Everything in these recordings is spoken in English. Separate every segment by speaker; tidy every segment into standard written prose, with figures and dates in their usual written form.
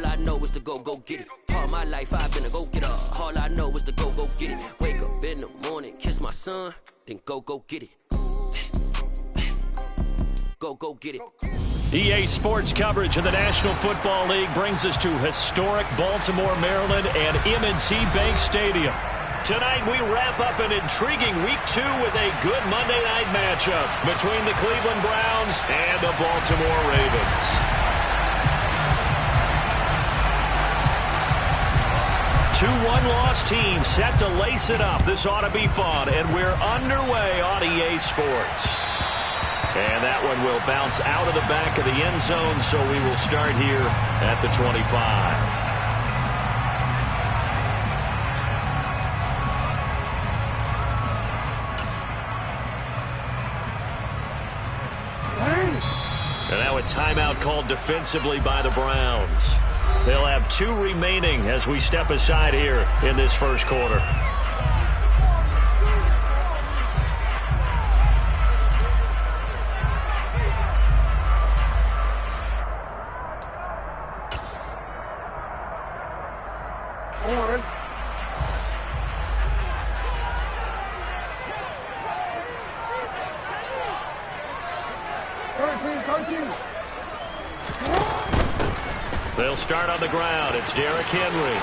Speaker 1: All I know is to go get it. All my life I've been a go-getter. All I know is to go get it. Wake up in the morning, kiss my son, then go get it. Go get it.
Speaker 2: EA Sports coverage of the National Football League brings us to historic Baltimore, Maryland and M&T Bank Stadium. Tonight we wrap up an intriguing Week 2 with a good Monday night matchup between the Cleveland Browns and the Baltimore Ravens. Two one-loss teams set to lace it up. This ought to be fun, and we're underway on EA Sports. And that one will bounce out of the back of the end zone, so we will start here at the 25. And now a timeout called defensively by the Browns. They'll have 2 remaining as we step aside here in this first quarter. They'll start on the ground. It's Derrick Henry.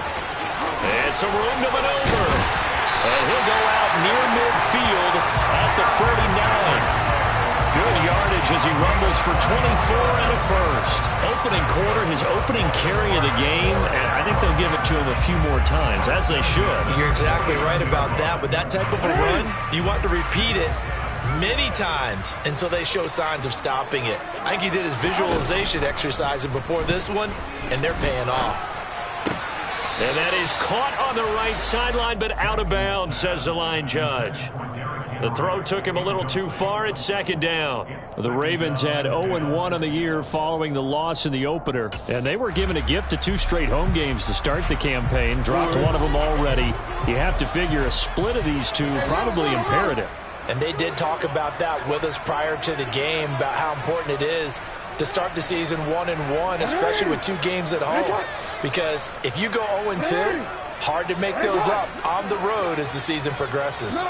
Speaker 2: And some room to maneuver. And he'll go out near midfield at the 39. Good yardage as he rumbles for 24 and a first. Opening quarter, his opening carry of the game, and I think they'll give it to him a few more times, as they should.
Speaker 3: You're exactly right about that. With that type of a run, you want to repeat it many times until they show signs of stopping it. I think he did his visualization exercise before this one, and they're paying off.
Speaker 2: And that is caught on the right sideline, but out of bounds, says the line judge. The throw took him a little too far. It's second down. The Ravens had 0-1 on the year following the loss in the opener, and they were given a gift of 2 straight home games to start the campaign. Dropped one of them already. You have to figure a split of these two probably imperative.
Speaker 3: And they did talk about that with us prior to the game, about how important it is to start the season 1-1, especially with 2 games at home. Because if you go 0-2, hard to make those up on the road as the season progresses.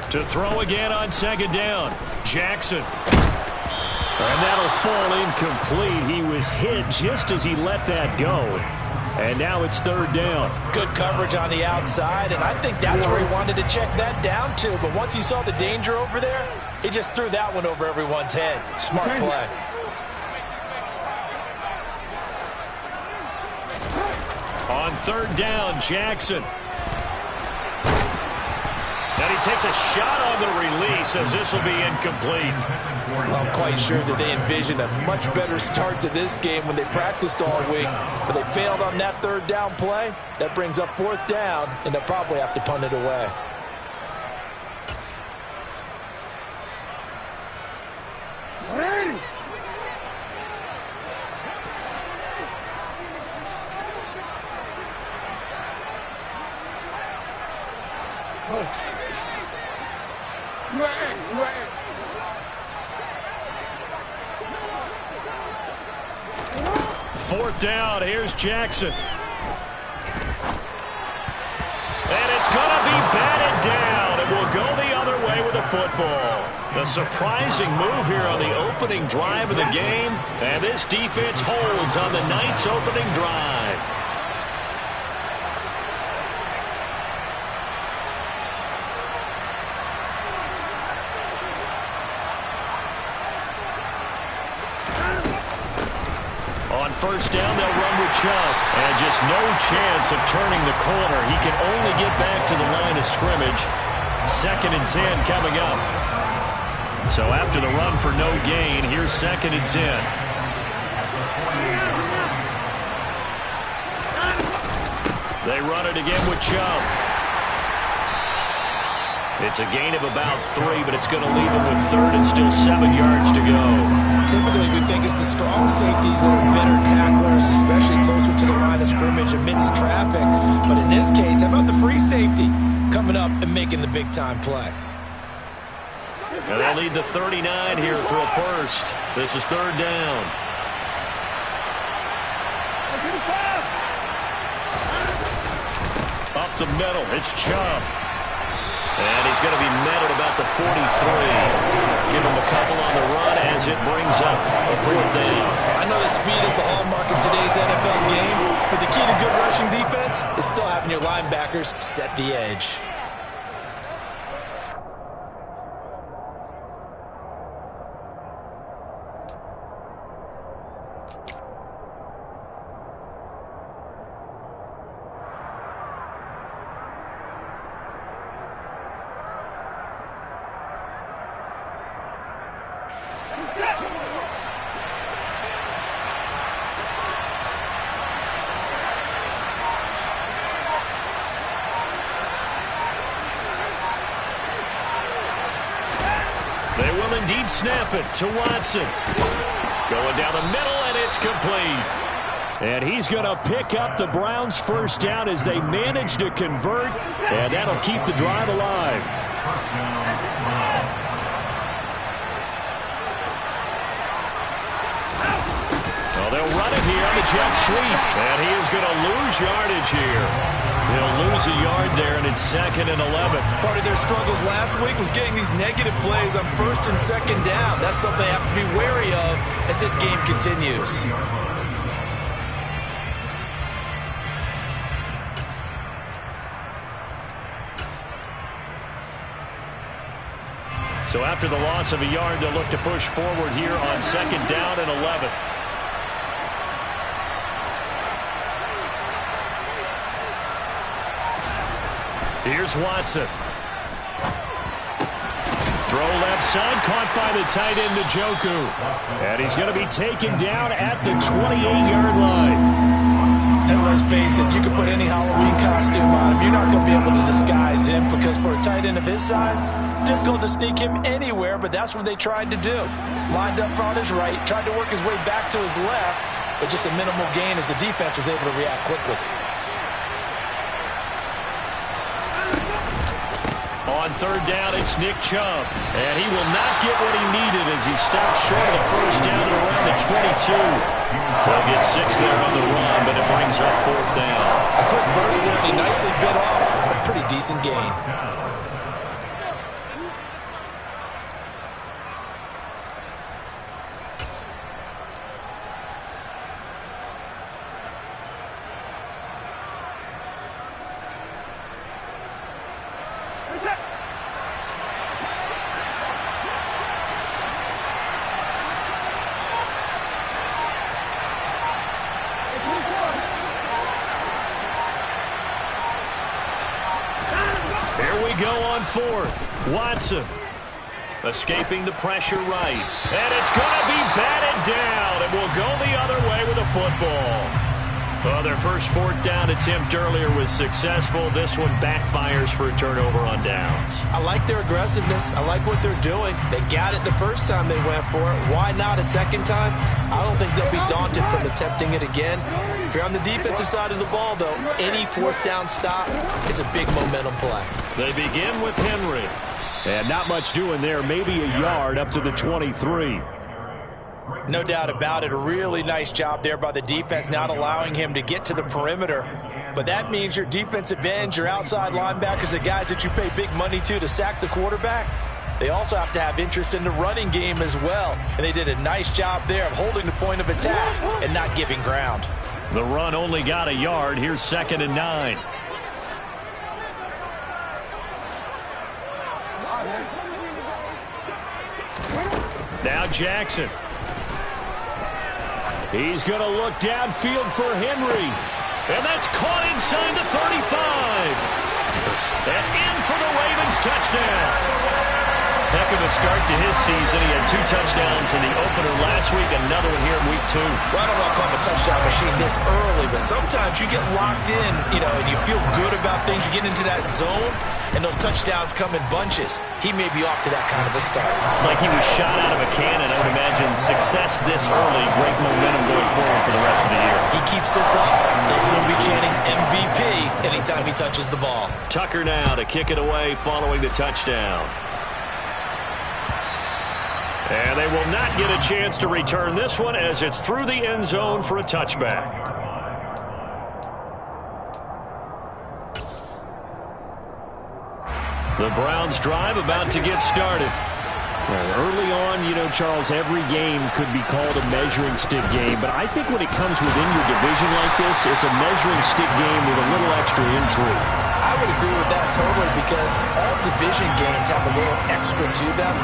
Speaker 2: To throw again on second down, Jackson. And that'll fall incomplete. He was hit just as he let that go. And now it's third down.
Speaker 3: Good coverage on the outside, and I think that's where he wanted to check that down to. But once he saw the danger over there, he just threw that one over everyone's head. Smart play.
Speaker 2: On third down, Jackson. And he takes a shot on the release as this will be incomplete.
Speaker 3: Well, I'm quite sure that they envisioned a much better start to this game when they practiced all week. But they failed on that third down play. That brings up fourth down, and they'll probably have to punt it away.
Speaker 2: Fourth down, here's Jackson. And it's going to be batted down. It will go the other way with the football. The surprising move here on the opening drive of the game. And this defense holds on the night's opening drive. On first down, they'll run with Chubb. And just no chance of turning the corner. He can only get back to the line of scrimmage. 2nd and 10 coming up. So after the run for no gain, here's 2nd and 10. They run it again with Chubb. It's a gain of about 3, but it's going to leave him with 3rd and still 7 yards to go.
Speaker 3: Typically, we think it's the strong safeties that are better tacklers, especially closer to the line of scrimmage amidst traffic. But in this case, how about the free safety coming up and making the big-time play?
Speaker 2: And they'll need the 39 here for a first. This is third down. up the middle. It's Chubb. And he's going to be met at about the 43. Give him a couple on the run as it brings up a 4th down.
Speaker 3: I know that speed is the hallmark in today's NFL game, but the key to good rushing defense is still having your linebackers set the edge.
Speaker 2: They will indeed snap it to Watson. Going down the middle, and it's complete. And he's going to pick up the Browns' first down as they manage to convert, and that'll keep the drive alive. Well, they'll run it here on the jet sweep, and he is going to lose yardage here. They'll lose a yard there, and it's 2nd and 11.
Speaker 3: Part of their struggles last week was getting these negative plays on 1st and 2nd down. That's something they have to be wary of as this game continues.
Speaker 2: So after the loss of a yard, they'll look to push forward here on 2nd down and 11. Here's Watson. Throw left side, caught by the tight end, Njoku. And he's going to be taken down at the 28-yard line.
Speaker 3: And let's face it, you can put any Halloween costume on him. You're not going to be able to disguise him because for a tight end of his size, difficult to sneak him anywhere, but that's what they tried to do. Lined up on his right, tried to work his way back to his left, but just a minimal gain as the defense was able to react quickly.
Speaker 2: On 3rd down, it's Nick Chubb. And he will not get what he needed as he stops short of the first down at around the 22. They'll get 6 there on the run, but it brings up 4th down.
Speaker 3: A quick burst there, and he nicely bit off a pretty decent gain.
Speaker 2: Go on 4th. Watson escaping the pressure right. And it's going to be batted down. And will go the other way with a football. Well, their first 4th down attempt earlier was successful. This one backfires for a turnover on downs.
Speaker 3: I like their aggressiveness. I like what they're doing. They got it the first time they went for it. Why not a second time? I don't think they'll be daunted from attempting it again. If you're on the defensive side of the ball, though, any 4th down stop is a big momentum play.
Speaker 2: They begin with Henry. And not much doing there. Maybe a yard up to the 23.
Speaker 3: No doubt about it. A really nice job there by the defense, not allowing him to get to the perimeter. But that means your defensive ends, your outside linebackers, the guys that you pay big money to sack the quarterback, they also have to have interest in the running game as well. And they did a nice job there of holding the point of attack and not giving ground.
Speaker 2: The run only got a yard. Here's 2nd and 9. Now Jackson. He's going to look downfield for Henry. And that's caught inside the 35. And in for the Ravens touchdown. Heck of a start to his season. He had 2 touchdowns in the opener last week, another one here in week 2.
Speaker 3: Well, I don't want to call him a touchdown machine this early, but sometimes you get locked in, and you feel good about things. You get into that zone, and those touchdowns come in bunches. He may be off to that kind of a start.
Speaker 2: Like he was shot out of a cannon. I would imagine success this early, great momentum going forward for the rest of the year.
Speaker 3: He keeps this up, they'll soon be chanting MVP anytime he touches the ball.
Speaker 2: Tucker now to kick it away following the touchdown. And they will not get a chance to return this one as it's through the end zone for a touchback. The Browns drive about to get started.
Speaker 4: Well, early on, Charles, every game could be called a measuring stick game. But I think when it comes within your division like this, it's a measuring stick game with a little extra intrigue.
Speaker 3: I would agree with that totally because all division games have a little extra to them.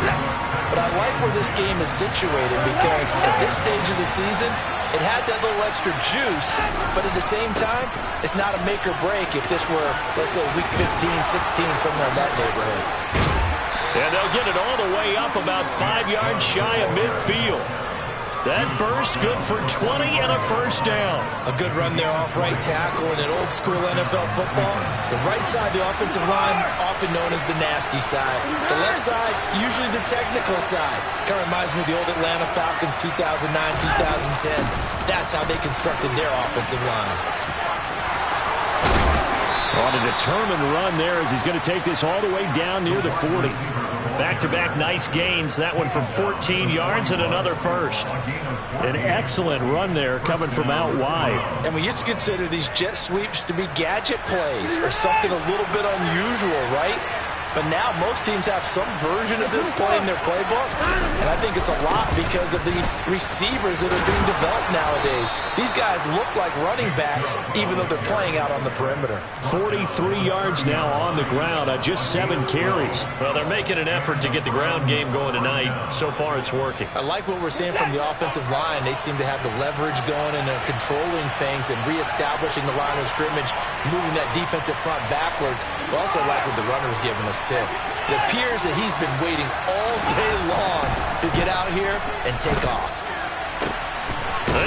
Speaker 3: But I like where this game is situated because at this stage of the season, it has that little extra juice, but at the same time, it's not a make or break if this were, let's say, week 15, 16, somewhere in that neighborhood.
Speaker 2: And they'll get it all the way up about 5 yards shy of midfield. That burst good for 20 and a first down.
Speaker 3: A good run there off right tackle in an old school NFL football. The right side, the offensive line, often known as the nasty side. The left side, usually the technical side. Kind of reminds me of the old Atlanta Falcons 2009, 2010. That's how they constructed their offensive line.
Speaker 2: On a determined run there as he's going to take this all the way down near the 40. Back-to-back nice gains. That one from 14 yards and another first.
Speaker 4: An excellent run there coming from out wide.
Speaker 3: And we used to consider these jet sweeps to be gadget plays or something a little bit unusual, right? But now most teams have some version of this play in their playbook. And I think it's a lot because of the receivers that are being developed nowadays. These guys look like running backs even though they're playing out on the perimeter.
Speaker 4: 43 yards now on the ground on just 7 carries.
Speaker 2: Well, they're making an effort to get the ground game going tonight. So far, it's working.
Speaker 3: I like what we're seeing from the offensive line. They seem to have the leverage going and they're controlling things and reestablishing the line of scrimmage, moving that defensive front backwards. But also like what the runner's giving us, too. It appears that he's been waiting all day long to get out here and take off.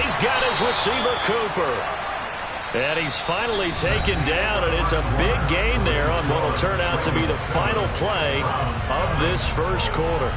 Speaker 2: He's got his receiver, Cooper. And he's finally taken down, and it's a big gain there on what will turn out to be the final play of this first quarter.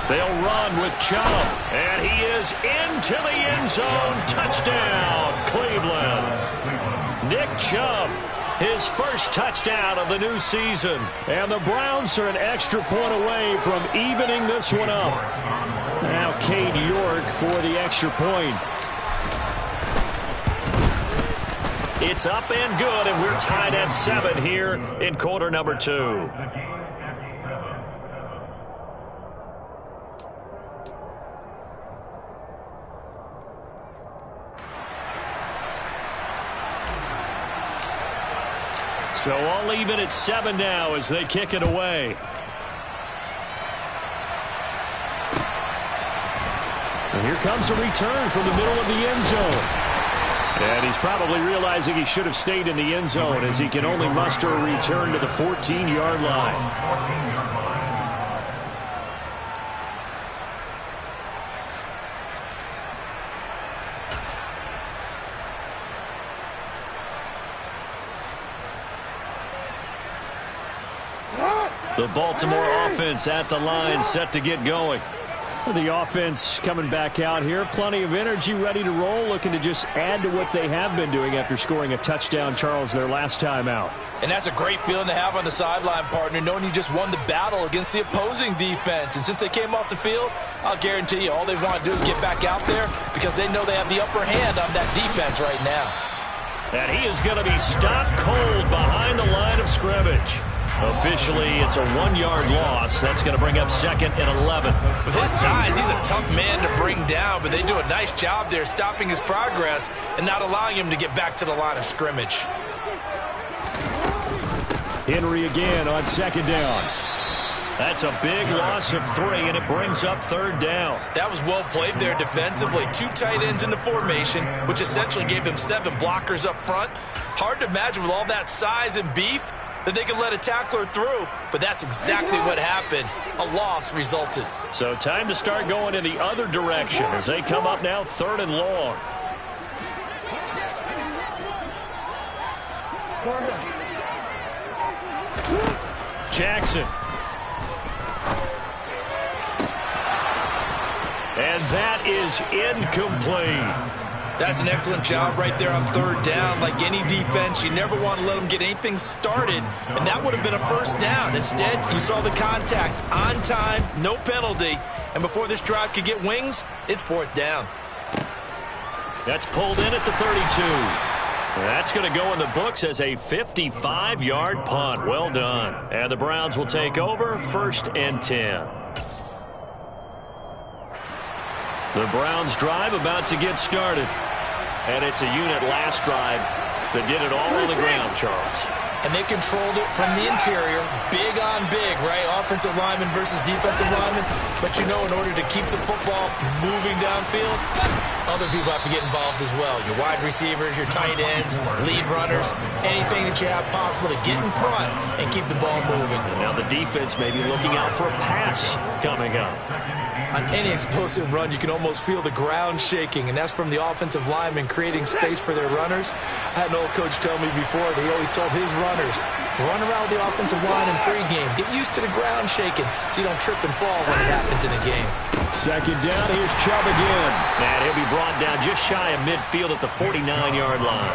Speaker 2: They'll run with Chubb, and he is into the end zone. Touchdown, Cleveland. Nick Chubb, his first touchdown of the new season.
Speaker 4: And the Browns are an extra point away from evening this one up. Now Cade York for the extra point.
Speaker 2: It's up and good, and we're tied at 7 here in quarter number 2. So all even at 7 now as they kick it away.
Speaker 4: And here comes a return from the middle of the end zone. And he's probably realizing he should have stayed in the end zone as he can only muster a return to the 14-yard line.
Speaker 2: The Baltimore offense at the line, set to get going.
Speaker 4: The offense coming back out here. Plenty of energy, ready to roll, looking to just add to what they have been doing after scoring a touchdown, Charles, their last time out.
Speaker 3: And that's a great feeling to have on the sideline, partner, knowing you just won the battle against the opposing defense. And since they came off the field, I'll guarantee you all they want to do is get back out there because they know they have the upper hand on that defense right now.
Speaker 2: And he is going to be stopped cold behind the line of scrimmage. Officially, it's a 1-yard loss. That's going to bring up 2nd and 11.
Speaker 3: With his size, he's a tough man to bring down, but they do a nice job there stopping his progress and not allowing him to get back to the line of scrimmage.
Speaker 4: Henry again on 2nd down.
Speaker 2: That's a big loss of 3, and it brings up 3rd down.
Speaker 3: That was well played there defensively. 2 tight ends in the formation, which essentially gave them 7 blockers up front. Hard to imagine with all that size and beef that they could let a tackler through, but that's exactly what happened. A loss resulted.
Speaker 2: So time to start going in the other direction as they come up now 3rd and long. Jackson. And that is incomplete.
Speaker 3: That's an excellent job right there on third down. Like any defense, you never want to let them get anything started, and that would have been a first down. Instead, you saw the contact on time, no penalty, and before this drive could get wings, it's fourth down.
Speaker 2: That's pulled in at the 32. That's going to go in the books as a 55-yard punt. Well done. And the Browns will take over, 1st and 10. The Browns drive about to get started. And it's a unit last drive that did it all on the ground, Charles.
Speaker 3: And they controlled it from the interior, big on big, right? Offensive lineman versus defensive lineman. But you know, in order to keep the football moving downfield, other people have to get involved as well. Your wide receivers, your tight ends, lead runners, anything that you have possible to get in front and keep the ball moving.
Speaker 2: And now the defense may be looking out for a pass coming up.
Speaker 3: On any explosive run, you can almost feel the ground shaking, and that's from the offensive linemen creating space for their runners. I had an old coach tell me before, he always told his runners, run around with the offensive line in pregame. Get used to the ground shaking so you don't trip and fall when it happens in a game.
Speaker 4: Second down, here's Chubb again.
Speaker 2: And he'll be brought down just shy of midfield at the 49-yard line.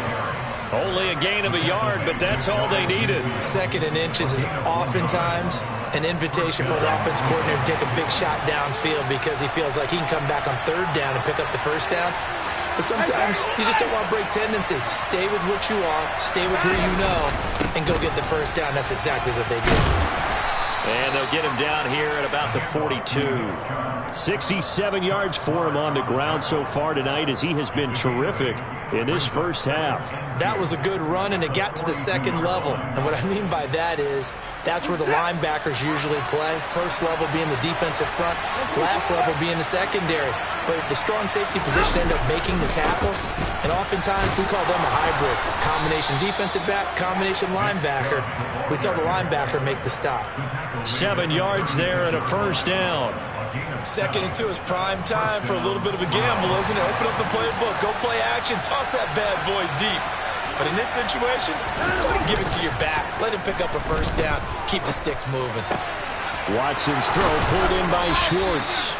Speaker 2: Only a gain of a yard, but that's all they needed.
Speaker 3: 2nd and inches is oftentimes an invitation for an offense coordinator to take a big shot downfield because he feels like he can come back on 3rd down and pick up the 1st down. But sometimes you just don't want to break tendency. Stay with what you are, stay with who you know, and go get the 1st down. That's exactly what they did.
Speaker 2: And they'll get him down here at about the 42.
Speaker 4: 67 yards for him on the ground so far tonight as he has been terrific in this first half.
Speaker 3: That was a good run, and it got to the 2nd level. And what I mean by that is that's where the linebackers usually play. First level being the defensive front, last level being the secondary. But the strong safety position ended up making the tackle, and oftentimes we call them a hybrid. Combination defensive back, combination linebacker. We saw the linebacker make the stop.
Speaker 2: 7 yards there and a 1st down.
Speaker 3: 2nd and 2 is prime time for a little bit of a gamble, isn't it? Open up the playbook, go play action, toss that bad boy deep. But in this situation, go ahead and give it to your back. Let him pick up a 1st down. Keep the sticks moving.
Speaker 4: Watson's throw pulled in by Schwartz.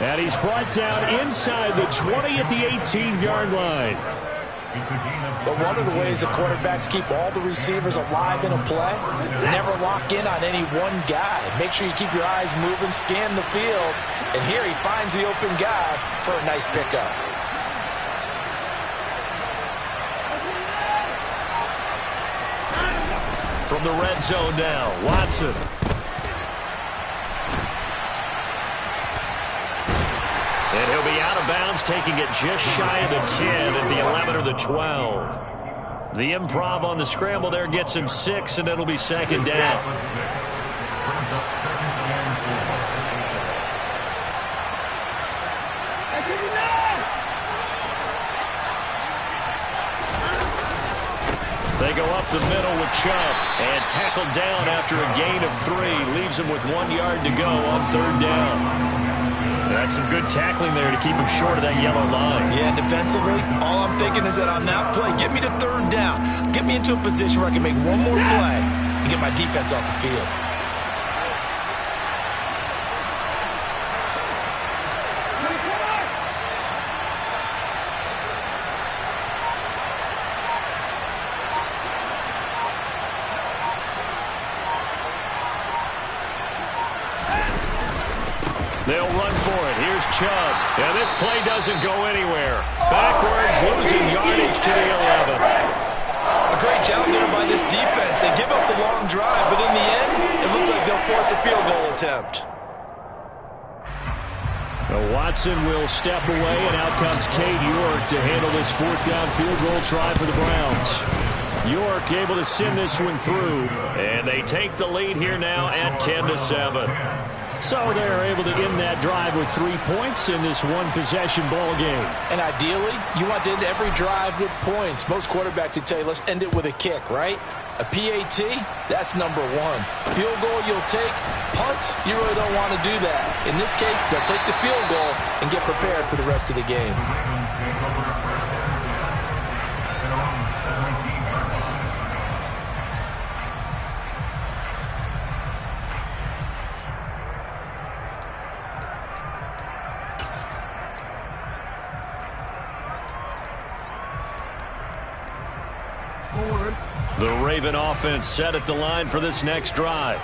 Speaker 4: And he's brought down inside the 20 at the 18-yard line.
Speaker 3: But one of the ways the quarterbacks keep all the receivers alive in a play, never lock in on any one guy. Make sure you keep your eyes moving, scan the field, and here he finds the open guy for a nice pickup.
Speaker 2: From the red zone now, Watson. And he'll be out of bounds, taking it just shy of the 10 at the 11 or the 12. The improv on the scramble there gets him 6, and it'll be 2nd down. They go up the middle with Chubb, and tackled down after a gain of 3. Leaves him with 1 yard to go on 3rd down. That's some good tackling there to keep him short of that yellow line.
Speaker 3: Yeah, defensively, all I'm thinking is that on that play, get me to 3rd down. Get me into a position where I can make one more play and get my defense off the field.
Speaker 2: They'll run for it. Here's Chubb. And this play doesn't go anywhere. Backwards, losing yardage to the 11.
Speaker 3: A great job there by this defense. They give up the long drive, but in the end, it looks like they'll force a field goal attempt.
Speaker 4: Watson will step away, and out comes Cade York to handle this 4th down field goal try for the Browns. York able to send this one through.
Speaker 2: And they take the lead here now at 10-7.
Speaker 4: So they're able to end that drive with 3 points in this one-possession ball game.
Speaker 3: And ideally, you want to end every drive with points. Most quarterbacks would tell you, let's end it with a kick, right? A PAT, that's number 1. Field goal you'll take. Punts, you really don't want to do that. In this case, they'll take the field goal and get prepared for the rest of the game.
Speaker 2: The Raven offense set at the line for this next drive.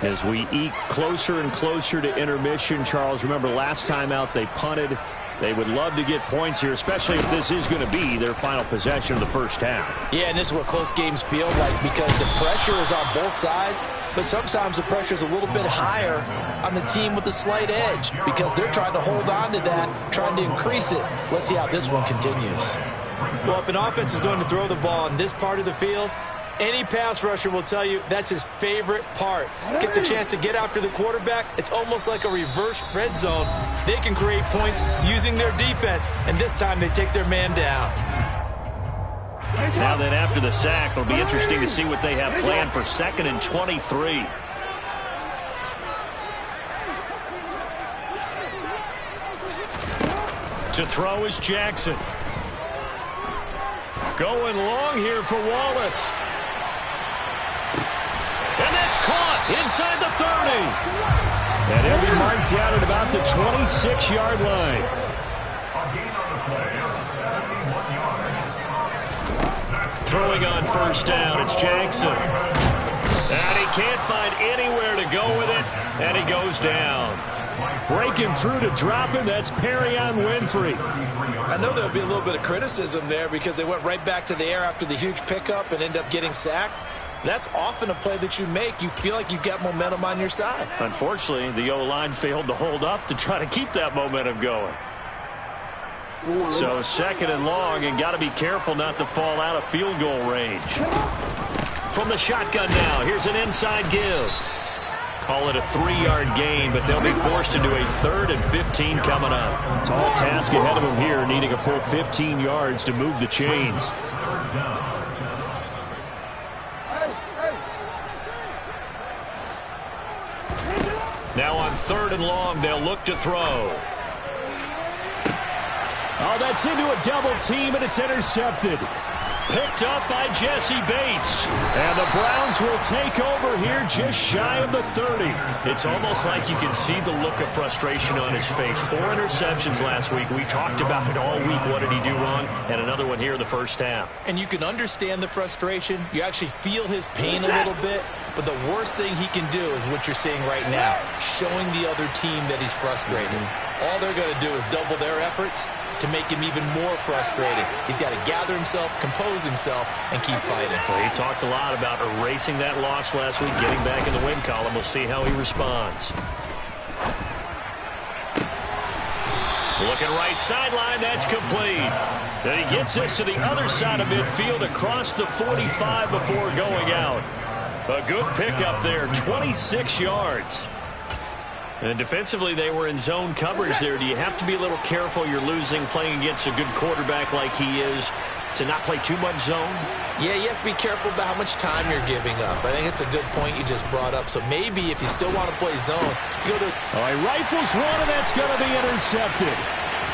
Speaker 2: As we eke closer and closer to intermission, Charles, remember last time out they punted. They would love to get points here, especially if this is going to be their final possession of the first half.
Speaker 3: Yeah, and this is what close games feel like because the pressure is on both sides, but sometimes the pressure is a little bit higher on the team with the slight edge because they're trying to hold on to that, trying to increase it. Let's see how this one continues.
Speaker 5: Well, if an offense is going to throw the ball in this part of the field, any pass rusher will tell you that's his favorite part. Gets a chance to get after the quarterback. It's almost like a reverse red zone. They can create points using their defense, and this time they take their man down.
Speaker 2: Now then, after the sack, it'll be interesting to see what they have planned for 2nd and 23. To throw is Jackson. Going long here for Wallace. And that's caught inside the 30. And he'll be marked down at about the 26-yard line. Throwing on first down, it's Jackson. And he can't find anywhere to go with it, and he goes down. Breaking through to drop him, that's Perrion Winfrey.
Speaker 3: I know there'll be a little bit of criticism there because they went right back to the air after the huge pickup and ended up getting sacked. That's often a play that you make. You feel like you've got momentum on your side.
Speaker 2: Unfortunately, the O-line failed to hold up to try to keep that momentum going. So 2nd and long, and got to be careful not to fall out of field goal range. From the shotgun now, here's an inside give. Call it a 3-yard gain, but they'll be forced into a 3rd and 15 coming up. Tall task ahead of them here, needing a full 15 yards to move the chains. Now on 3rd and long, they'll look to throw. Oh, that's into a double team, and it's intercepted. Picked up by Jesse Bates. And the Browns will take over here just shy of the 30. It's almost like you can see the look of frustration on his face. 4 interceptions last week. We talked about it all week. What did he do wrong? And another one here in the first half.
Speaker 3: And you can understand the frustration. You actually feel his pain a little bit. But the worst thing he can do is what you're seeing right now, showing the other team that he's frustrated. All they're going to do is double their efforts to make him even more frustrated. He's got to gather himself, compose himself, and keep fighting.
Speaker 2: Well, he talked a lot about erasing that loss last week, getting back in the win column. We'll see how he responds. Looking right sideline, that's complete. Then he gets this to the other side of midfield across the 45 before going out. A good pickup there, 26 yards. And defensively, they were in zone coverage there. Do you have to be a little careful? You're losing, playing against a good quarterback like he is, to not play too much zone?
Speaker 3: Yeah, you have to be careful about how much time you're giving up. I think it's a good point you just brought up. So maybe if you still want to play zone, you go to...
Speaker 2: All right, rifles one, and that's going to be intercepted.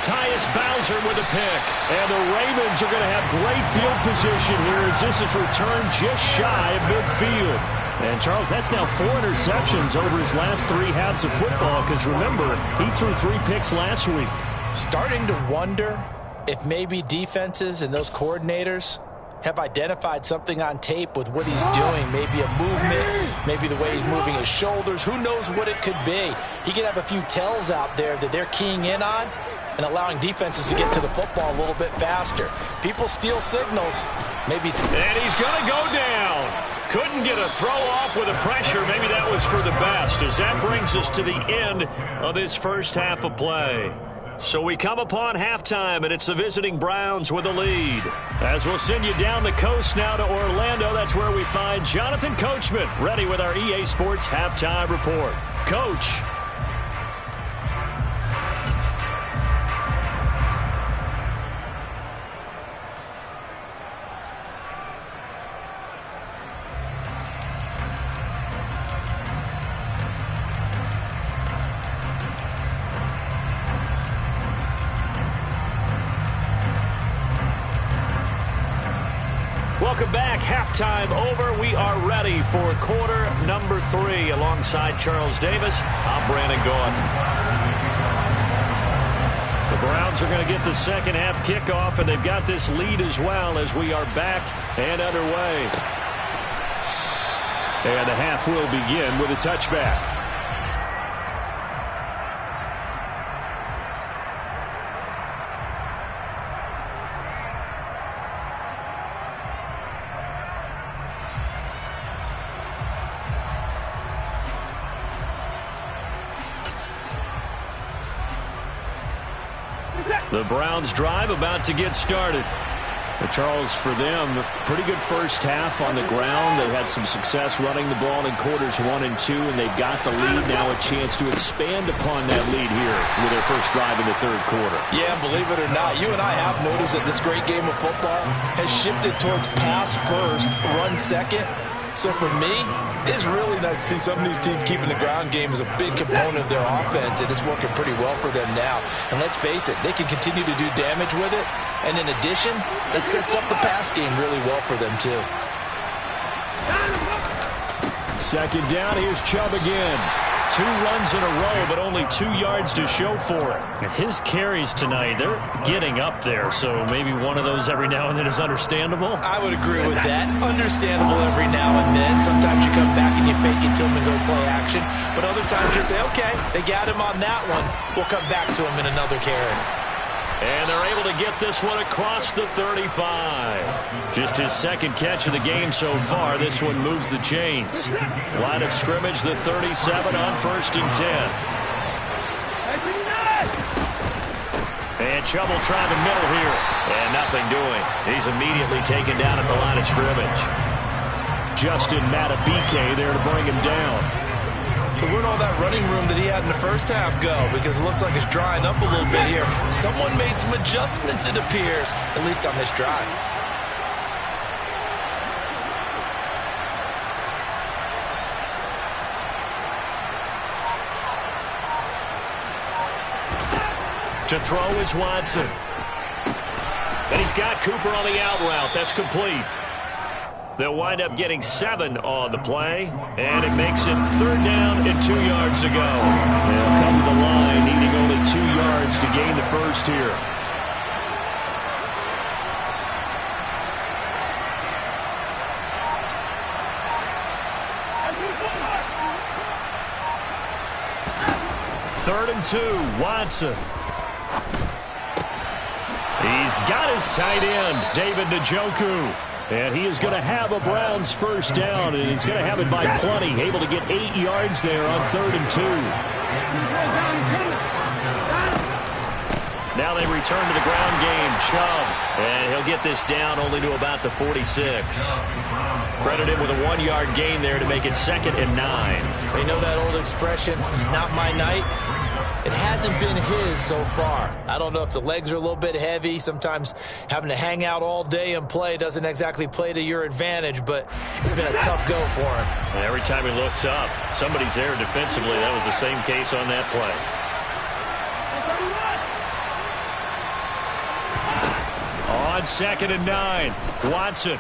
Speaker 2: Tyus Bowser with a pick. And the Ravens are going to have great field position here as this is returned just shy of midfield. And, Charles, that's now 4 interceptions over his last 3 halves of football because, remember, he threw 3 picks last week.
Speaker 3: Starting to wonder if maybe defenses and those coordinators have identified something on tape with what he's doing. Maybe a movement, maybe the way he's moving his shoulders. Who knows what it could be? He could have a few tells out there that they're keying in on and allowing defenses to get to the football a little bit faster. People steal signals. Maybe.
Speaker 2: And he's going to go down. Couldn't get a throw off with the pressure. Maybe that was for the best, as that brings us to the end of this first half of play. So we come upon halftime, and it's the visiting Browns with a lead. As we'll send you down the coast now to Orlando, that's where we find Jonathan Coachman, ready with our EA Sports Halftime Report. Coach. Welcome back. Halftime over. We are ready for quarter number 3. Alongside Charles Davis, I'm Brandon Gaudin. The Browns Browns are going to get the second half kickoff, and they've got this lead as well as we are back and underway. And the half will begin with a touchback. The Browns drive about to get started. But Charles, for them, pretty good first half on the ground. They had some success running the ball in quarters 1 and 2, and they've got the lead. Now a chance to expand upon that lead here with their first drive in the third quarter.
Speaker 3: Yeah, believe it or not, you and I have noticed that this great game of football has shifted towards pass first, run second. So for me, it's really nice to see some of these teams keeping the ground game as a big component of their offense, and it's working pretty well for them now. And let's face it, they can continue to do damage with it. And in addition, it sets up the pass game really well for them, too.
Speaker 2: Second down, here's Chubb again. 2 runs in a row, but only 2 yards to show for it.
Speaker 4: His carries tonight, they're getting up there, so maybe one of those every now and then is understandable.
Speaker 3: I would agree with that. Understandable every now and then. Sometimes you come back and you fake it to him and go play action. But other times you say, okay, they got him on that one. We'll come back to him in another carry.
Speaker 2: And they're able to get this one across the 35. Just his second catch of the game so far. This one moves the chains. Line of scrimmage, the 37 on 1st and 10. And Chubb will try the middle here. And nothing doing. He's immediately taken down at the line of scrimmage. Justin Matabike there to bring him down.
Speaker 3: So where'd all that running room that he had in the first half go? Because it looks like it's drying up a little bit here. Someone made some adjustments, it appears, at least on this drive.
Speaker 2: To throw is Watson. And he's got Cooper on the out route. That's complete. They'll wind up getting 7 on the play, and it makes it 3rd down and 2 yards to go. They'll come to the line, needing only 2 yards to gain the first here. Third and 2, Watson. He's got his tight end, David Njoku. And he is going to have a Browns first down, and he's going to have it by plenty. Able to get 8 yards there on 3rd and 2. Now they return to the ground game. Chubb, and he'll get this down only to about the 46. Credit him with a 1-yard gain there to make it 2nd and 9.
Speaker 3: You know that old expression, it's not my night? It hasn't been his so far. I don't know if the legs are a little bit heavy. Sometimes having to hang out all day and play doesn't exactly play to your advantage, but it's been a tough go for him.
Speaker 2: Every time he looks up, somebody's there defensively. That was the same case on that play. On 2nd and 9, Watson.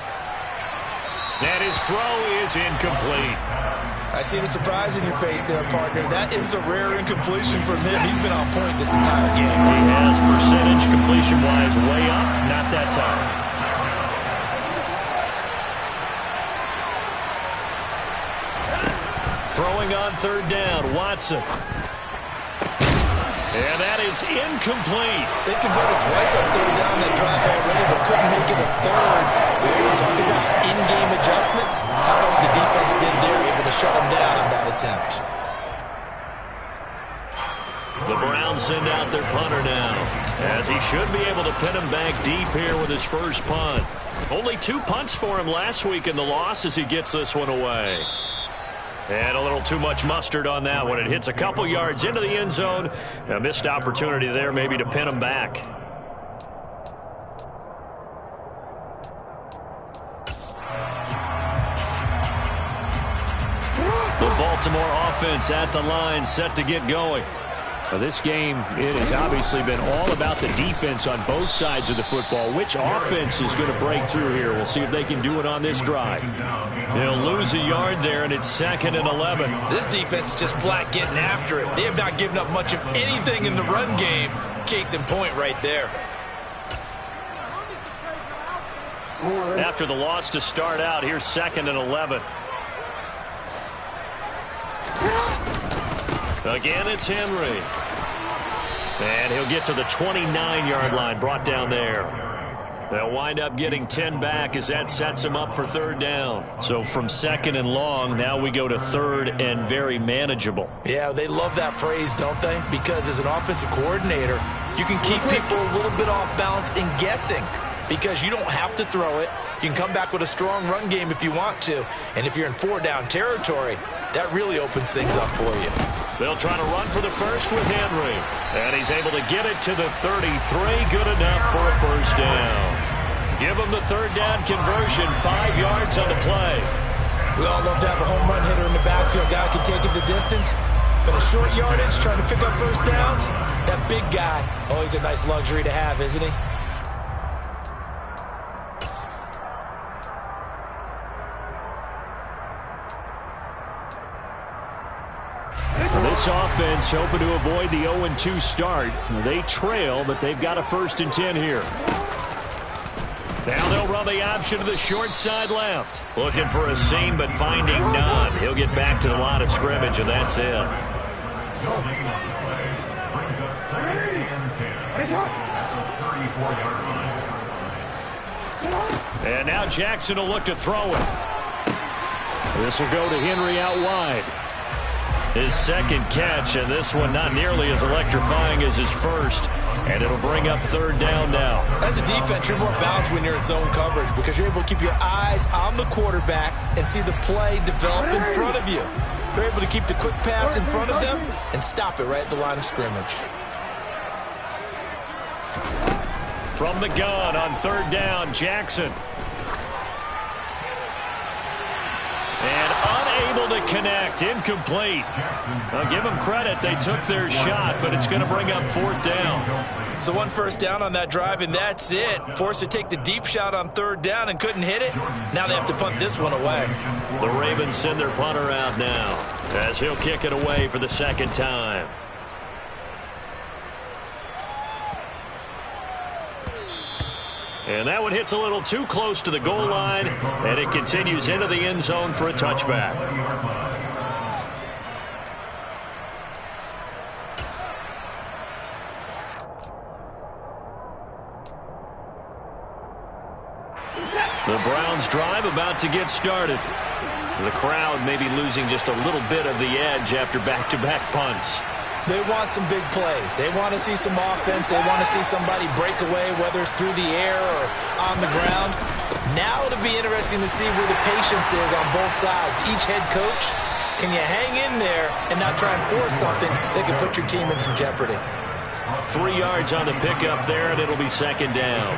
Speaker 2: And his throw is incomplete.
Speaker 3: I see the surprise in your face there, partner. That is a rare incompletion from him. He's been on point this entire game.
Speaker 2: He has percentage completion-wise way up, not that time. Throwing on 3rd down, Watson. And that is incomplete.
Speaker 3: They converted twice on 3rd down that drive already, but couldn't make it a 3rd. We always talk about in-game adjustments. How about the defense did there, able to shut them down on that attempt.
Speaker 2: The Browns send out their punter now, as he should be able to pin him back deep here with his first punt. Only 2 punts for him last week in the loss as he gets this one away. And a little too much mustard on that one. It hits a couple yards into the end zone. A missed opportunity there maybe to pin him back. The Baltimore offense at the line, set to get going. Well, this game, it has obviously been all about the defense on both sides of the football. Which offense is going to break through here? We'll see if they can do it on this drive. They'll lose a yard there, and it's 2nd and 11.
Speaker 3: This defense is just flat getting after it. They have not given up much of anything in the run game. Case in point right there.
Speaker 2: After the loss to start out, here's 2nd and 11. Again, it's Henry. And he'll get to the 29-yard line, brought down there. They'll wind up getting 10 back as that sets him up for 3rd down. So from 2nd and long, now we go to 3rd and very manageable.
Speaker 3: Yeah, they love that phrase, don't they? Because as an offensive coordinator, you can keep people a little bit off balance and guessing because you don't have to throw it. You can come back with a strong run game if you want to. And if you're in 4-down territory, that really opens things up for you.
Speaker 2: They'll try to run for the first with Henry. And he's able to get it to the 33. Good enough for a 1st down. Give him the 3rd down conversion. 5 yards on the play.
Speaker 3: We all love to have a home run hitter in the backfield. Guy can take it the distance. But a short yardage, trying to pick up 1st downs, that big guy, always a nice luxury to have, isn't he?
Speaker 2: This offense hoping to avoid the 0-2 start. They trail, but they've got a 1st and 10 here. Now they'll run the option to the short side left. Looking for a seam, but finding none. He'll get back to the line of scrimmage, and that's it. And now Jackson will look to throw it. This will go to Henry out wide. His 2nd catch, and this one not nearly as electrifying as his 1st. And it'll bring up 3rd down now.
Speaker 3: As a defense, you're more balanced when you're in zone coverage because you're able to keep your eyes on the quarterback and see the play develop in front of you. You're able to keep the quick pass in front of them and stop it right at the line of scrimmage.
Speaker 2: From the gun on 3rd down, Jackson. And unable to connect, incomplete. I'll give them credit, they took their shot, but it's going to bring up 4th down.
Speaker 3: So 1 1st down on that drive, and that's it. Forced to take the deep shot on 3rd down and couldn't hit it. Now they have to punt this one away.
Speaker 2: The Ravens send their punter out now as he'll kick it away for the 2nd time. And that one hits a little too close to the goal line, and it continues into the end zone for a touchback. The Browns drive about to get started. The crowd may be losing just a little bit of the edge after back-to-back punts.
Speaker 3: They want some big plays. They want to see some offense. They want to see somebody break away, whether it's through the air or on the ground. Now it'll be interesting to see where the patience is on both sides. Each head coach, can you hang in there and not try and force something that could put your team in some jeopardy?
Speaker 2: 3 yards on the pickup there, and it'll be 2nd down.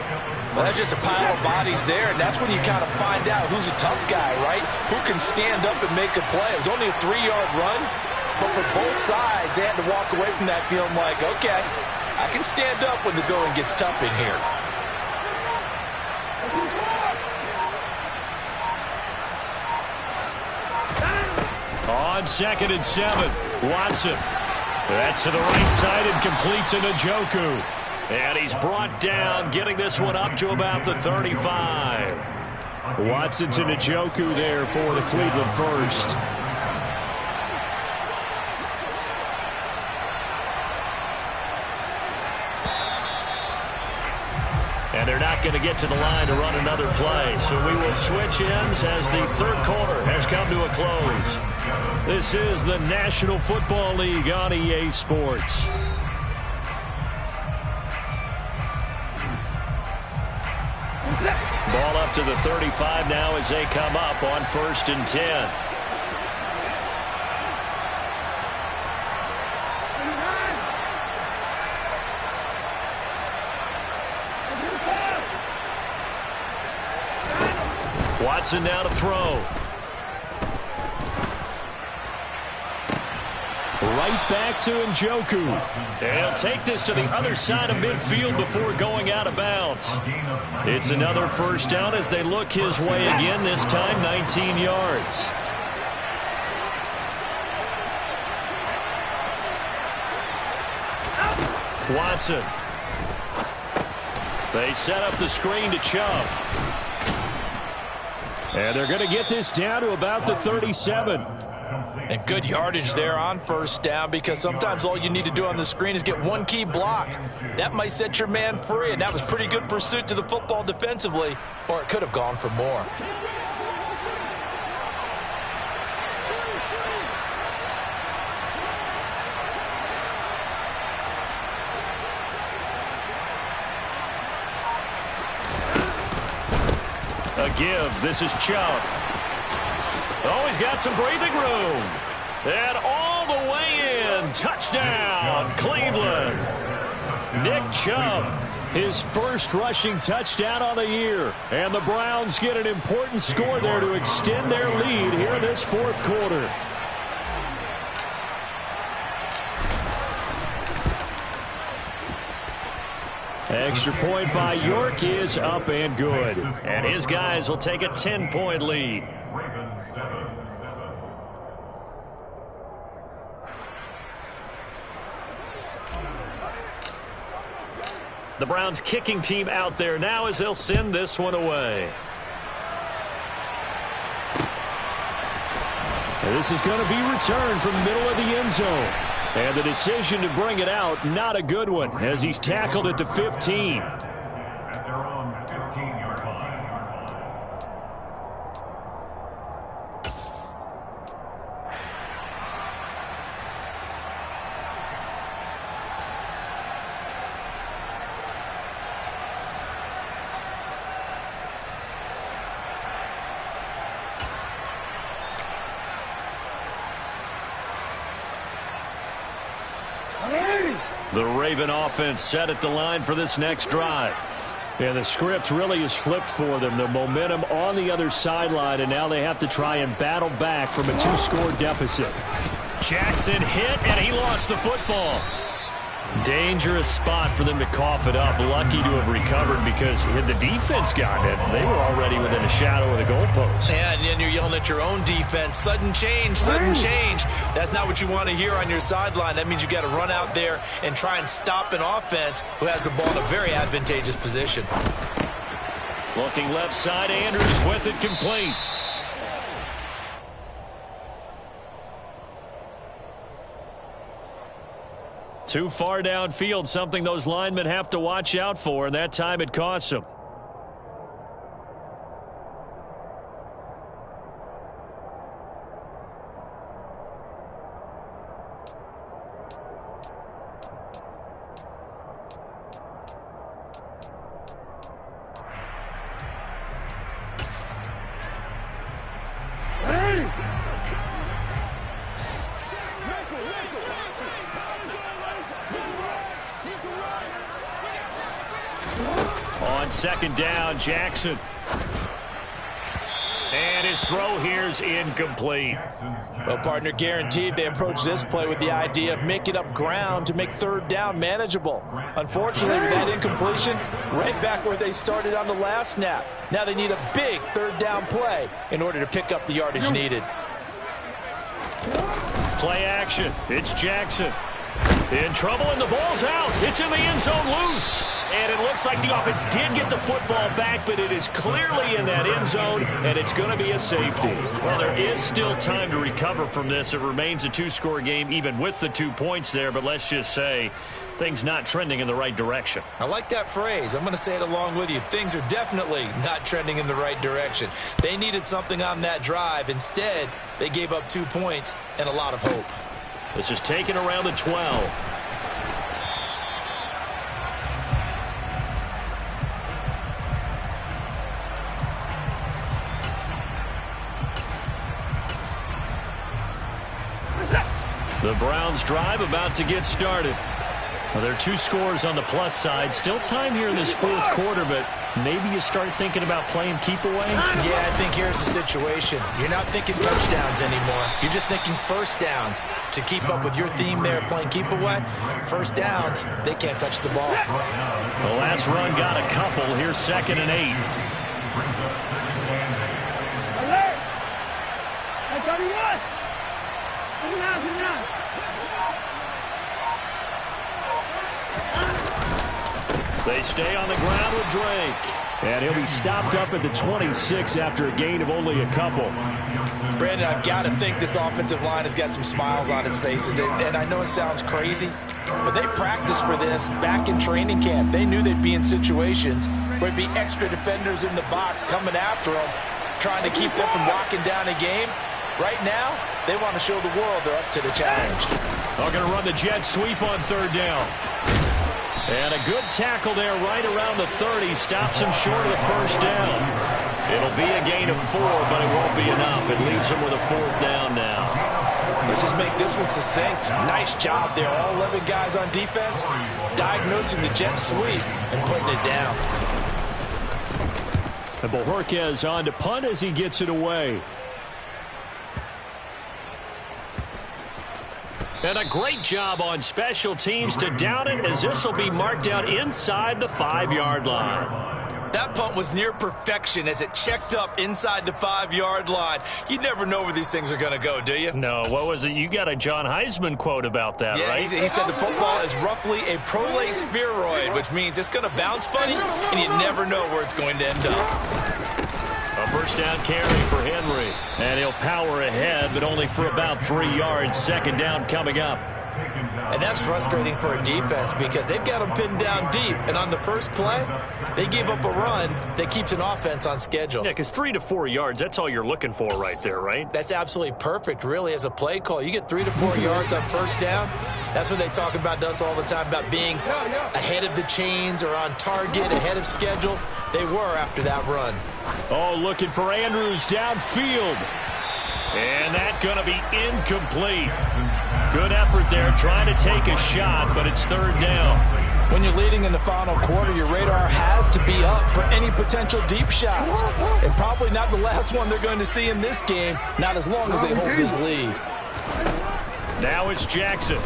Speaker 3: Well, that's just a pile of bodies there, and that's when you kind of find out who's a tough guy, right? Who can stand up and make a play. It was only a 3-yard run. But for both sides, they had to walk away from that feeling like, okay, I can stand up when the going gets tough in here.
Speaker 2: On 2nd and 7, Watson. That's to the right side and complete to Njoku. And he's brought down, getting this one up to about the 35. Watson to Njoku there for the Cleveland first. And they're not going to get to the line to run another play. So we will switch ends as the 3rd quarter has come to a close. This is the National Football League on EA Sports. Ball up to the 35 now as they come up on 1st and 10. Watson now to throw. Right back to Njoku. And he'll take this to the other side of midfield before going out of bounds. It's another 1st down as they look his way again, this time 19 yards. Watson. They set up the screen to Chubb. And they're going to get this down to about the 37.
Speaker 3: And good yardage there on first down, because sometimes all you need to do on the screen is get one key block. That might set your man free, and that was pretty good pursuit to the football defensively, or it could have gone for more.
Speaker 2: A give. This is Chubb. Oh, he's got some breathing room. And all the way in. Touchdown, Cleveland. Nick Chubb, his first rushing touchdown on the year. And the Browns get an important score there to extend their lead here in this fourth quarter. Extra point by York is up and good. And his guys will take a 10-point lead. The Browns kicking team out there now as they'll send this one away. And this is going to be returned from the middle of the end zone. And the decision to bring it out, not a good one, as he's tackled at the 15. The Raven offense set at the line for this next drive. And the script really is flipped for them. The momentum on the other sideline, and now they have to try and battle back from a two-score deficit. Jackson hit, and he lost the football. Dangerous spot for them to cough it up. Lucky to have recovered, because had the defense gotten it, they were already within a shadow of the goalpost.
Speaker 3: Yeah, and then you're yelling at your own defense. Sudden change, sudden change. That's not what you want to hear on your sideline. That means you got to run out there and try and stop an offense who has the ball in a very advantageous position.
Speaker 2: Looking left side, Andrews with it complete. Too far downfield, something those linemen have to watch out for, and that time it costs them. On second down, Jackson. And his throw here's incomplete.
Speaker 3: Well, partner, guaranteed they approach this play with the idea of making up ground to make third down manageable. Unfortunately, with that incompletion, right back where they started on the last snap. Now they need a big third down play in order to pick up the yardage needed.
Speaker 2: Play action. It's Jackson. In trouble, and the ball's out. It's in the end zone loose. And it looks like the offense did get the football back, but it is clearly in that end zone, and it's going to be a safety. Well, there is still time to recover from this. It remains a two-score game, even with the 2 points there, but let's just say things not trending in the right direction.
Speaker 3: I like that phrase. I'm going to say it along with you. Things are definitely not trending in the right direction. They needed something on that drive. Instead, they gave up 2 points and a lot of hope.
Speaker 2: This is taken around the 12. The Browns drive about to get started. Well, there are 2 scores on the plus side. Still time here in this fourth quarter, but maybe you start thinking about playing keep away?
Speaker 3: Yeah, I think here's the situation. You're not thinking touchdowns anymore. You're just thinking first downs. To keep up with your theme there, playing keep away, first downs, they can't touch the ball.
Speaker 2: The last run got a couple. Here's 2nd and 8.
Speaker 6: Alert! Hey, 31! Get it out, get it out!
Speaker 2: They stay on the ground with Drake.
Speaker 4: And he'll be stopped up at the 26 after a gain of only a couple.
Speaker 3: Brandon, I've got to think this offensive line has got some smiles on its faces. And I know it sounds crazy, but they practiced for this back in training camp. They knew they'd be in situations where there'd be extra defenders in the box coming after them, trying to keep them from locking down a game. Right now, they want to show the world they're up to the challenge.
Speaker 2: They're going to run the jet sweep on third down. And a good tackle there right around the 30. Stops him short of the first down. It'll be a gain of 4, but it won't be enough. It leaves him with a 4th down now.
Speaker 3: Let's just make this one succinct. Nice job there. All 11 guys on defense diagnosing the jet sweep and putting it down.
Speaker 4: And Bojorquez on to punt as he gets it away.
Speaker 2: And a great job on special teams to down it, as this will be marked out inside the 5-yard line.
Speaker 5: That punt was near perfection as it checked up inside the 5-yard line. You never know where these things are going to go, do you?
Speaker 2: No, what was it? You got a John Heisman quote about that,
Speaker 5: yeah,
Speaker 2: right?
Speaker 5: He said the football is roughly a prolate spheroid, which means it's going to bounce funny, and you never know where it's going to end up.
Speaker 2: A first down carry for Henry. And he'll power ahead, but only for about 3 yards. Second down coming up.
Speaker 3: And that's frustrating for a defense because they've got them pinned down deep. And on the first play, they gave up a run that keeps an offense on schedule.
Speaker 2: Yeah, because 3 to 4 yards, that's all you're looking for right there, right?
Speaker 3: That's absolutely perfect, really, as a play call. You get 3 to 4 yards on first down. That's what they talk about to us all the time, about being ahead of the chains or on target, ahead of schedule. They were after that run.
Speaker 4: Oh, looking for Andrews downfield.
Speaker 2: And that's going to be incomplete. Good effort there, trying to take a shot, but it's third down.
Speaker 3: When you're leading in the final quarter, your radar has to be up for any potential deep shots. And probably not the last one they're going to see in this game, not as long as they hold this lead.
Speaker 2: Now it's Jackson.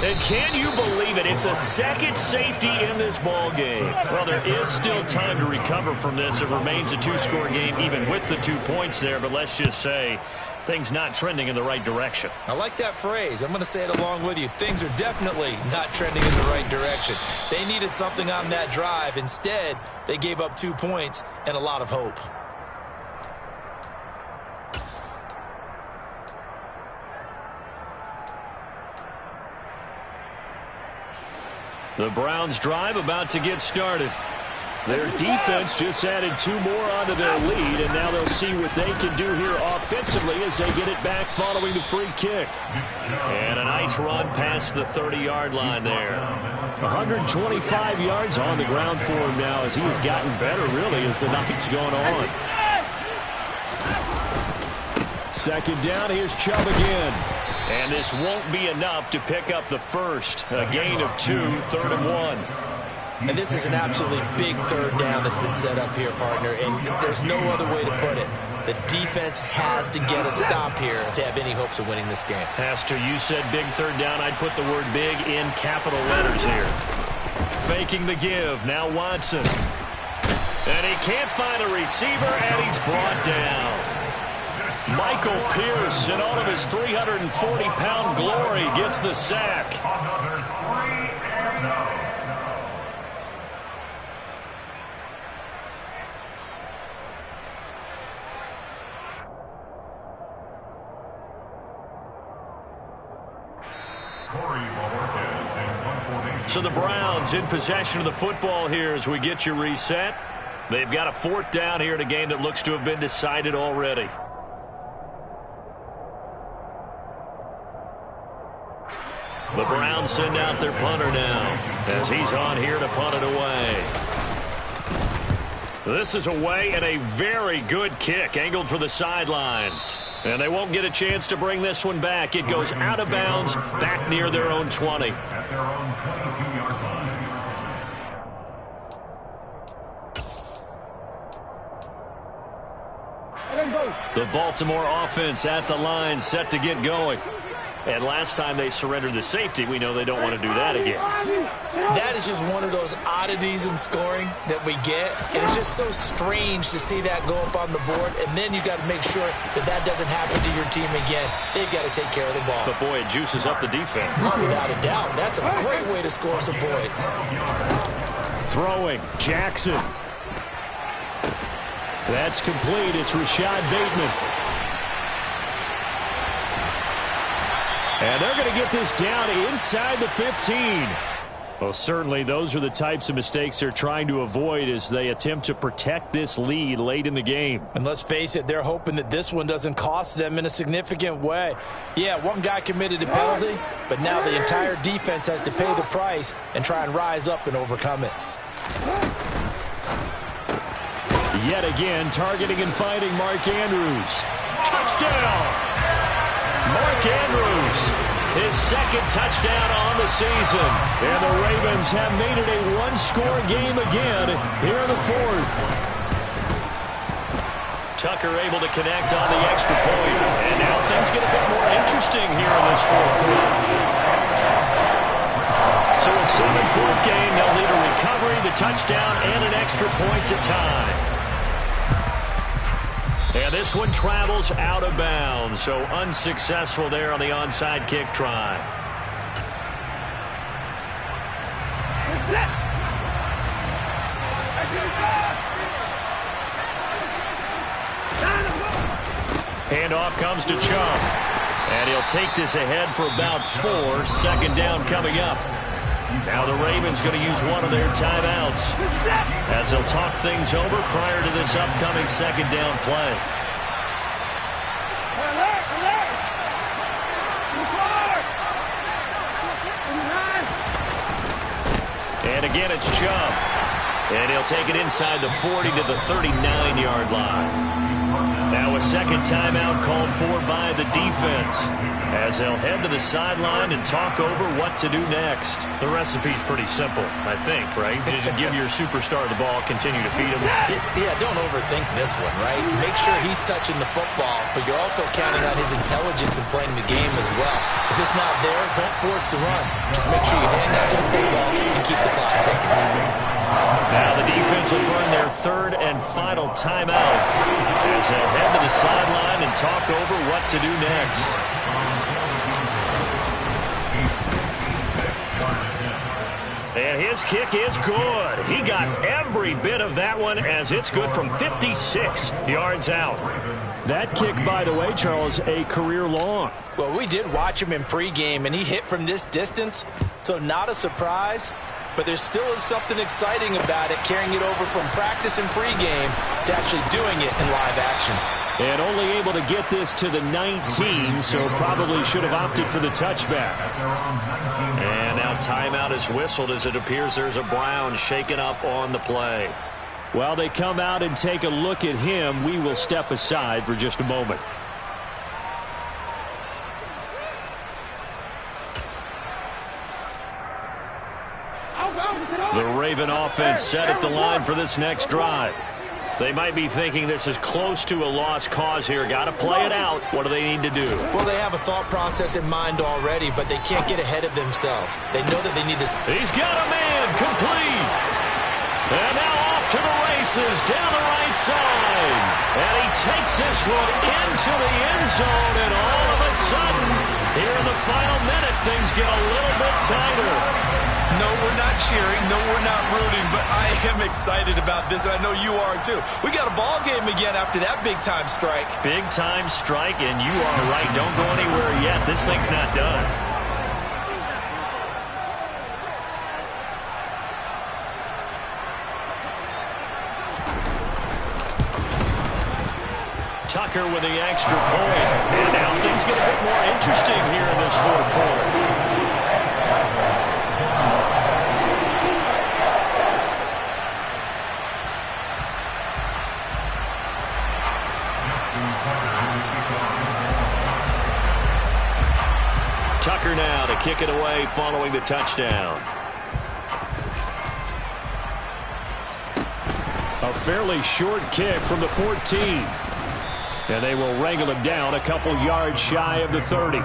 Speaker 2: And can you believe it? It's a second safety in this ball game. Well, there is still time to recover from this. It remains a 2-score game even with the 2 points there, but let's just say things not trending in the right direction.
Speaker 3: I like that phrase. I'm going to say it along with you. Things are definitely not trending in the right direction. They needed something on that drive. Instead, they gave up 2 points and a lot of hope.
Speaker 2: The Browns drive about to get started.
Speaker 4: Their defense just added 2 more onto their lead, and now they'll see what they can do here offensively as they get it back following the free kick.
Speaker 2: And a nice run past the 30-yard line there.
Speaker 4: 125 yards on the ground for him now as he has gotten better, really, as the night's gone on. Second down, here's Chubb again.
Speaker 2: And this won't be enough to pick up the first. A gain of 2, 3rd and 1.
Speaker 3: And this is an absolutely big third down that's been set up here, partner, and there's no other way to put it. The defense has to get a stop here to have any hopes of winning this game.
Speaker 2: Has to. You said big third down. I'd put the word big in capital letters here. Faking the give. Now Watson. And he can't find a receiver, and he's brought down. Michael Pierce, in all of his 340-pound glory, gets the sack. So the Browns in possession of the football here as we get you reset. They've got a 4th down here in a game that looks to have been decided already. The Browns send out their punter now as he's on here to punt it away. This is away and a very good kick angled for the sidelines. And they won't get a chance to bring this one back. It goes out of bounds back near their own 20. The Baltimore offense at the line set to get going. And last time they surrendered the safety, we know they don't want to do that again.
Speaker 3: That is just one of those oddities in scoring that we get. And it's just so strange to see that go up on the board. And then you got to make sure that that doesn't happen to your team again. They've got to take care of the ball.
Speaker 2: But, boy, it juices up the defense.
Speaker 3: Without a doubt. That's a great way to score some points.
Speaker 4: Throwing, Jackson. That's complete. It's Rashad Bateman. And they're going to get this down inside the 15. Well, certainly those are the types of mistakes they're trying to avoid as they attempt to protect this lead late in the game.
Speaker 3: And let's face it, they're hoping that this one doesn't cost them in a significant way. Yeah, one guy committed a penalty, but now the entire defense has to pay the price and try and rise up and overcome it.
Speaker 4: Yet again, targeting and fighting Mark Andrews. Touchdown! Mark Andrews, his second touchdown on the season. And the Ravens have made it a one-score game again here in the fourth.
Speaker 2: Tucker able to connect on the extra point. And now things get a bit more interesting here in this fourth quarter. So a 7-point game, they'll need a recovery, the touchdown, and an extra point to tie. And this one travels out of bounds, so unsuccessful there on the onside kick try. Handoff comes to Chubb. And he'll take this ahead for about 4. Second down coming up. Now the Ravens going to use one of their timeouts as they'll talk things over prior to this upcoming second down play. And again, it's Chubb. And he'll take it inside the 40 to the 39-yard line. Now a second timeout called for by the defense as they'll head to the sideline and talk over what to do next. The recipe's pretty simple, I think, right? Just give your superstar the ball, continue to feed him.
Speaker 3: Yeah, don't overthink this one, right? Make sure he's touching the football, but you're also counting on his intelligence in playing the game as well. If it's not there, don't force the run. Just make sure you hang out to the football and keep the clock ticking.
Speaker 2: Now the defense will burn their third and final timeout as they'll head to the sideline and talk over what to do next. And his kick is good. He got every bit of that one as it's good from 56 yards out.
Speaker 4: That kick, by the way, Charles, a career long.
Speaker 3: Well, we did watch him in pregame, and he hit from this distance, so not a surprise. But there still is something exciting about it, carrying it over from practice and pregame to actually doing it in live action.
Speaker 4: And only able to get this to the 19, so probably should have opted for the touchback.
Speaker 2: And now timeout is whistled as it appears there's a Brown shaken up on the play.
Speaker 4: While they come out and take a look at him, we will step aside for just a moment.
Speaker 2: The Raven offense set at the line for this next drive. They might be thinking this is close to a lost cause here. Got to play it out. What do they need to do?
Speaker 3: Well, they have a thought process in mind already, but they can't get ahead of themselves. They know that they need this.
Speaker 2: He's got a man complete. And now off to the races down the right side. And he takes this one into the end zone. And all of a sudden, here in the final minute, things get a little bit tighter.
Speaker 5: No, we're not cheering. No, we're not rooting. But I am excited about this, and I know you are too. We got a ball game again after that big-time strike.
Speaker 2: Big-time strike, and you are right. Don't go anywhere yet. This thing's not done. Tucker with the extra point. And now things get a bit more interesting here in this fourth quarter. Tucker now to kick it away following the touchdown.
Speaker 4: A fairly short kick from the 14. And they will wrangle him down a couple yards shy of the 30.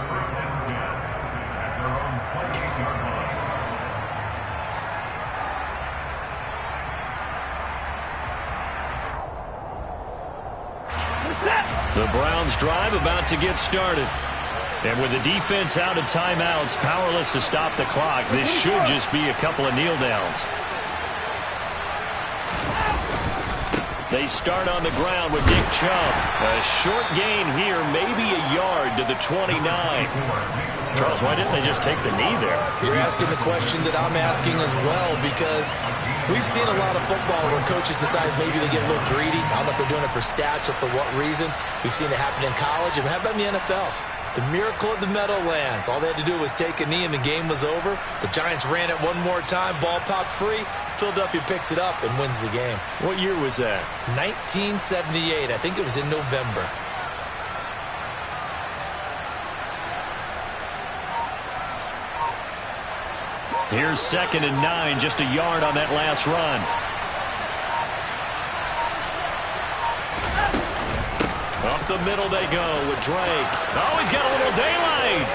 Speaker 2: The Browns drive about to get started. And with the defense out of timeouts, powerless to stop the clock, this should just be a couple of kneel downs. They start on the ground with Nick Chubb. A short gain here, maybe a yard to the 29. Charles, why didn't they just take the knee there?
Speaker 3: You're asking the question that I'm asking as well, because we've seen a lot of football where coaches decide maybe they get a little greedy. I don't know if they're doing it for stats or for what reason. We've seen it happen in college, and how about in the NFL? The miracle of the Meadowlands. All they had to do was take a knee and the game was over. The Giants ran it one more time. Ball popped free. Philadelphia picks it up and wins the game.
Speaker 2: What year was that?
Speaker 3: 1978. I think it was in November.
Speaker 2: Here's 2nd and 9, just a yard on that last run. Up the middle they go with Drake. Oh, he's got a little daylight.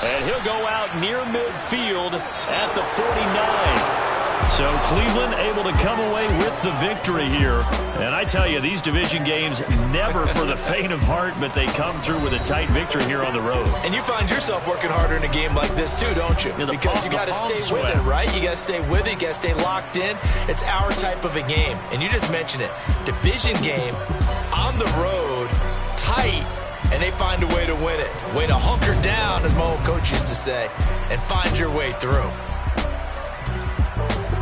Speaker 2: And he'll go out near midfield at the 49. So Cleveland able to come away with the victory here. And I tell you, these division games, never for the faint of heart, but they come through with a tight victory here on the road.
Speaker 3: And you find yourself working harder in a game like this too, don't you?
Speaker 2: Yeah,
Speaker 3: because you got to stay with it, right? You got to stay with it. You got to stay locked in. It's our type of a game. And you just mentioned it. Division game, on the road, tight, and they find a way to win it. Way to hunker down, as my old coach used to say, and find your way through.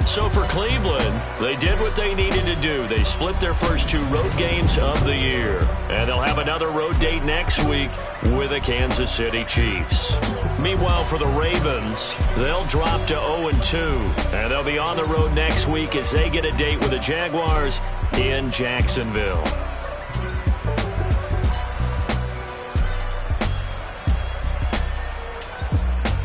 Speaker 2: So for Cleveland, they did what they needed to do. They split their first 2 road games of the year. And they'll have another road date next week with the Kansas City Chiefs. Meanwhile, for the Ravens, they'll drop to 0-2. And they'll be on the road next week as they get a date with the Jaguars in Jacksonville.